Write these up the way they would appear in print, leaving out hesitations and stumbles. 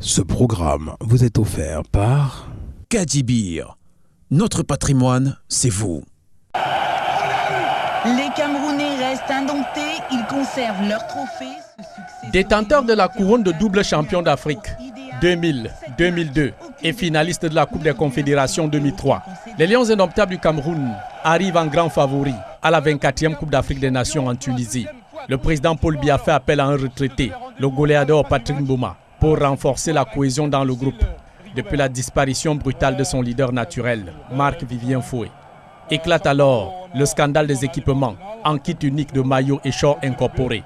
Ce programme vous est offert par Kadibir. Notre patrimoine, c'est vous. Les Camerounais restent indomptés, ils conservent leur trophée. Détenteur de la couronne de double champion d'Afrique 2000, 2002 et finaliste de la Coupe des Confédérations 2003, les Lions indomptables du Cameroun arrivent en grand favori à la 24e Coupe d'Afrique des Nations en Tunisie. Le président Paul Biya fait appel à un retraité, le goléador Patrick Mboma, pour renforcer la cohésion dans le groupe depuis la disparition brutale de son leader naturel, Marc-Vivien Foé. Éclate alors le scandale des équipements en kit unique de maillots et shorts incorporés.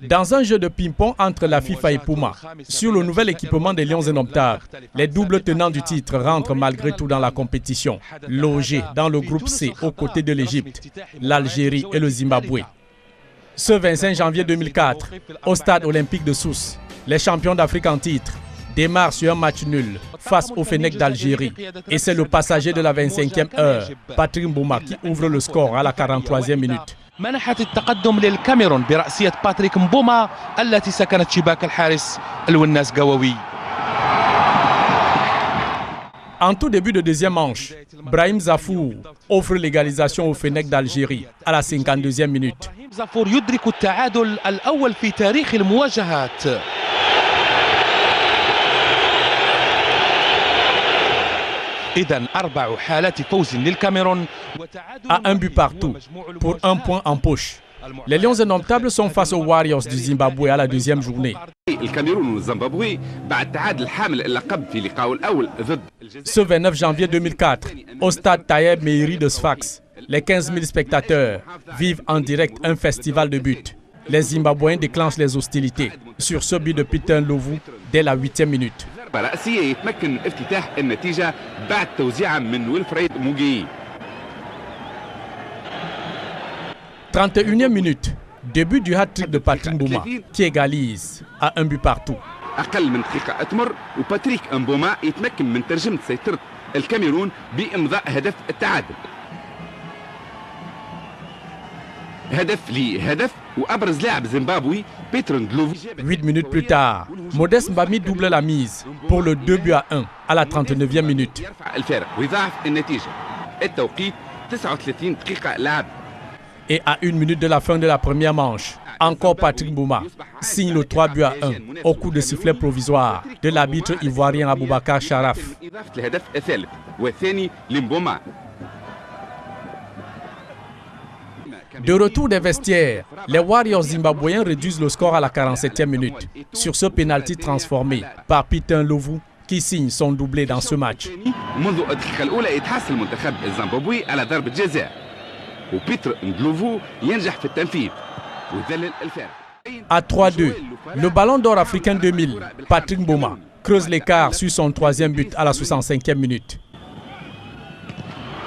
Dans un jeu de ping-pong entre la FIFA et Puma, sur le nouvel équipement des Lions indomptables, les doubles tenants du titre rentrent malgré tout dans la compétition, logés dans le groupe C aux côtés de l'Égypte, l'Algérie et le Zimbabwe. Ce 25 janvier 2004, au stade olympique de Sousse, les champions d'Afrique en titre démarrent sur un match nul face au Fennec d'Algérie. Et c'est le passager de la 25e heure, Patrick Mboma, qui ouvre le score à la 43e minute. منحت التقدم للكاميرون برأسية باتريك مبوما التي سكنت شباك الحارس الوناس قواوي. En tout début de deuxième manche, Brahim Zafour offre l'égalisation au Fennec d'Algérie à la 52e minute. زافور يدرك التعادل الأول في تاريخ المواجهات. À un but partout, pour un point en poche. Les Lions indomptables sont face aux Warriors du Zimbabwe à la deuxième journée. Ce 29 janvier 2004, au stade Tayeb Meiri de Sfax, les 15 000 spectateurs vivent en direct un festival de buts. Les Zimbabwéens déclenchent les hostilités sur ce but de Peter Ndlovu dès la 8e minute. رأسية يتمكن افتتاح النتيجة بعد توزيعة من ويلفريد موغي. 31e minute, début du hat-trick de Patrick Mboma qui égalise à un but partout. أقل من دقيقة تمر وباتريك مبوما يتمكن من ترجمة سيطرة الكاميرون بإمضاء هدف التعادل. هدف لهدف وأبرز لاعب زيمبابوي بيتر ندلوفو. 8 minutes plus tard, Modeste Mbami double la mise pour le 2-1 à la 39e minute. يرفع الفارق ويضاعف النتيجة. التوقيت 39 دقيقة لعب. Et à 1 minute de la fin de la première manche, encore Patrick Mboma signe le 3-1 au coup de sifflet provisoire de l'arbitre ivoirien Aboubacar Sharaf. De retour des vestiaires, les Warriors zimbabwéens réduisent le score à la 47e minute sur ce pénalty transformé par Peter Ndlovu qui signe son doublé dans ce match. À 3-2, le ballon d'or africain 2000, Patrick Mboma, creuse l'écart sur son 3e but à la 65e minute.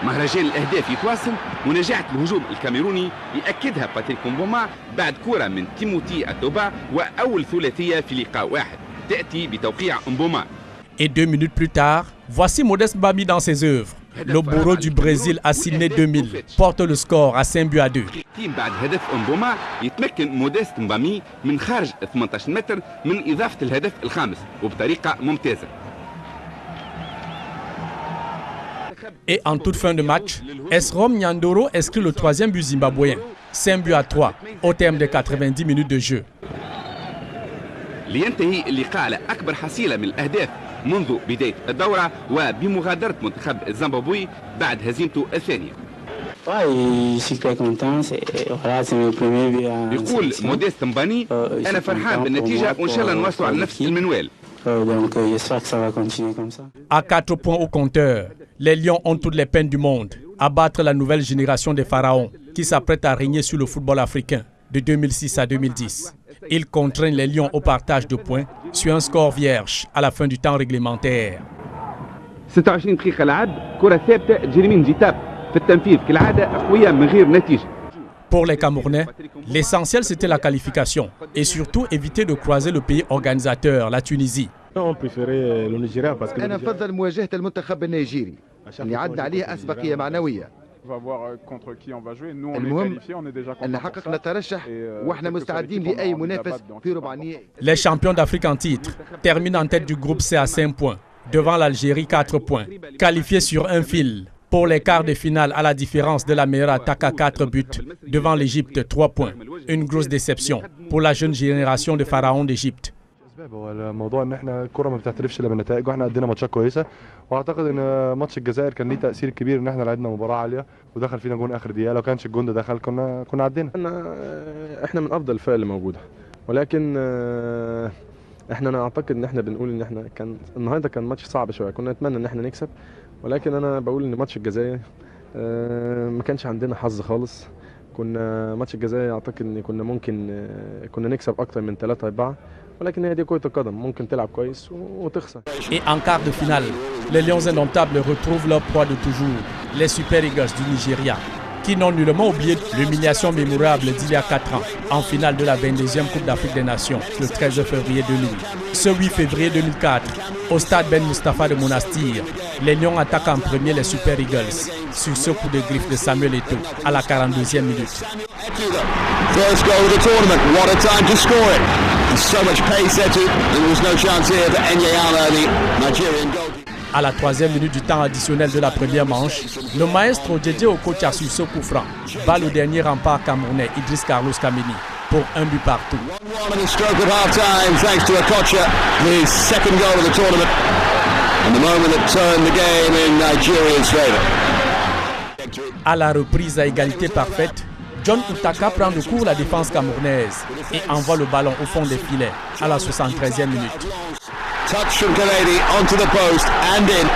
مهرجان الأهداف يتواصل ونجاح الهجوم الكاميروني يأكدها باتريك مبوما بعد كرة من تيموتي أتوبا وأول ثلاثية في لقاء واحد تأتي بتوقيع مبوما. Et 2 minutes plus tard, voici Modeste Mbami dans ses œuvres. Le bourreau du Brésil à Sydney 2000 porte le score à 5-2. بعد هدف مبوما يتمكن موديست مبامي من خارج 18 متر من إضافة الهدف الخامس وبطريقة ممتازة. Et en toute fin de match, Esrom Nyandoro inscrit le 3e but zimbabwéen, 5-3, au terme de 90 minutes de jeu. لينتهي اللقاء على أكبر حصيلة من الأهداف منذ بداية الدورة وبمغادرة منتخب الزيمبابوي بعد هزيمته الثانية. يقول موديست مباني أنا فرحان بالنتيجة وإن شاء الله نواصلوا على نفس المنوال. À 4 points au compteur, les Lions ont toutes les peines du monde à battre la nouvelle génération des pharaons qui s'apprête à régner sur le football africain de 2006 à 2010. Ils contraignent les Lions au partage de points sur un score vierge à la fin du temps réglementaire. 26 دقيقة لعب كرة ثابتة جيريمين جيتاب في التنفيذ كالعادة أقوياء من غير نتيجة. Pour les Camerounais, l'essentiel c'était la qualification et surtout éviter de croiser le pays organisateur, la Tunisie. On préférait le Nigeria parce que أنا أفضل مواجهة المنتخب النيجيري اللي عدى عليه أسبقية معنوية المهم أن حققنا ترشح وإحنا مستعدين لأي منافس في ربع النهائي. Les champions d'Afrique en titre terminent en tête du groupe C à 5 points, devant l'Algérie 4 points. Qualifiés sur un fil pour les quarts de finale à la différence de la meilleure attaque à 4 buts, devant l'Égypte 3 points. Une grosse déception pour la jeune génération de pharaons d'Égypte. هو الموضوع ان احنا الكره ما بتعترفش الا بالنتائج، واحنا ادينا ماتشات كويسه، واعتقد ان ماتش الجزائر كان ليه تاثير كبير ان احنا لعبنا مباراه عاليه ودخل فينا جون اخر دقيقه. لو كانش الجون ده دخل كنا عدينا. احنا من افضل الفرق اللي موجوده، ولكن انا اعتقد ان احنا بنقول ان احنا كان النهارده كان ماتش صعب شويه، كنا نتمنى ان احنا نكسب، ولكن انا بقول ان ماتش الجزائر ما كانش عندنا حظ خالص. كنا ماتش الجزائر اعتقد ان كنا ممكن كنا نكسب اكتر من 3-4. ولكن هي دي كرة القدم، ممكن تلعب كويس وتخسر. Et en quart de finale, les Lions indomptables retrouvent leur proie de toujours, les Super Eagles du Nigeria, qui n'ont nullement oublié l'humiliation mémorable d'il y a 4 ans, en finale de la 22e Coupe d'Afrique des Nations, le 13 février 2000. Ce 8 février 2004, au stade Ben Mustafa de Monastir, les Lions attaquent en premier les Super Eagles, sur ce coup de griffe de Samuel Eto'o, à la 42e minute. First goal of the tournament, what a time to score it. So much pace there too, there was no chance here for Enyeyala, the Nigerian goalkeeper. À la 3e minute du temps additionnel de la première manche, le maestro Djedje Okocha sur ce coup franc bat le dernier rempart camerounais Idriss Carlos Kameni pour un but partout. 1-1 at the stroke of half-time thanks to Okocha, his second goal of the tournament, and the moment that turned the game in Nigeria's favour. À la reprise à égalité parfaite, John Utaka prend de court la défense camerounaise et envoie le ballon au fond des filets à la 73e minute. Touch from Kennedy onto the post and in.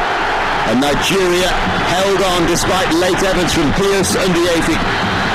And Nigeria held on despite late efforts from Pius and Ndiefi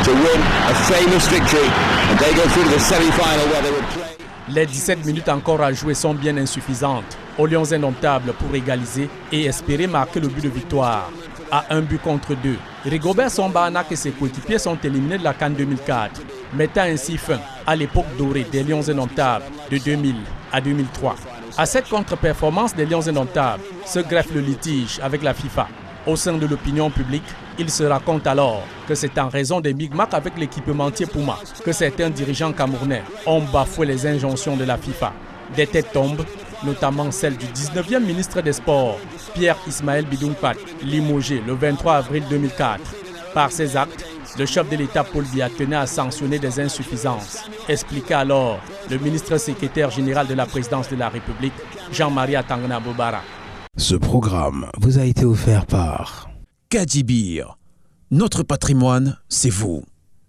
to win a famous victory. And they go through to the semi-final where they will play. Les 17 minutes encore à jouer sont bien insuffisantes aux Lions indomptables pour égaliser et espérer marquer le but de victoire. À 1 but contre 2, Rigobert Song-Bahnak et ses coéquipiers sont éliminés de la CAN 2004, mettant ainsi fin à l'époque dorée des Lions indomptables de 2000 à 2003. À cette contre-performance des Lions indomptables se greffe le litige avec la FIFA. Au sein de l'opinion publique, il se raconte alors que c'est en raison des micmacs avec l'équipementier Puma que certains dirigeants camerounais ont bafoué les injonctions de la FIFA. Des têtes tombent, notamment celle du 19e ministre des Sports, Pierre Ismaël Bidounkpat, limogé le 23 avril 2004. Par ces actes, le chef de l'État Paul Biya tenait à sanctionner des insuffisances, expliquait alors le ministre secrétaire général de la présidence de la République, Jean-Marie Atangana Bobara. Ce programme vous a été offert par Kadibir, notre patrimoine, c'est vous.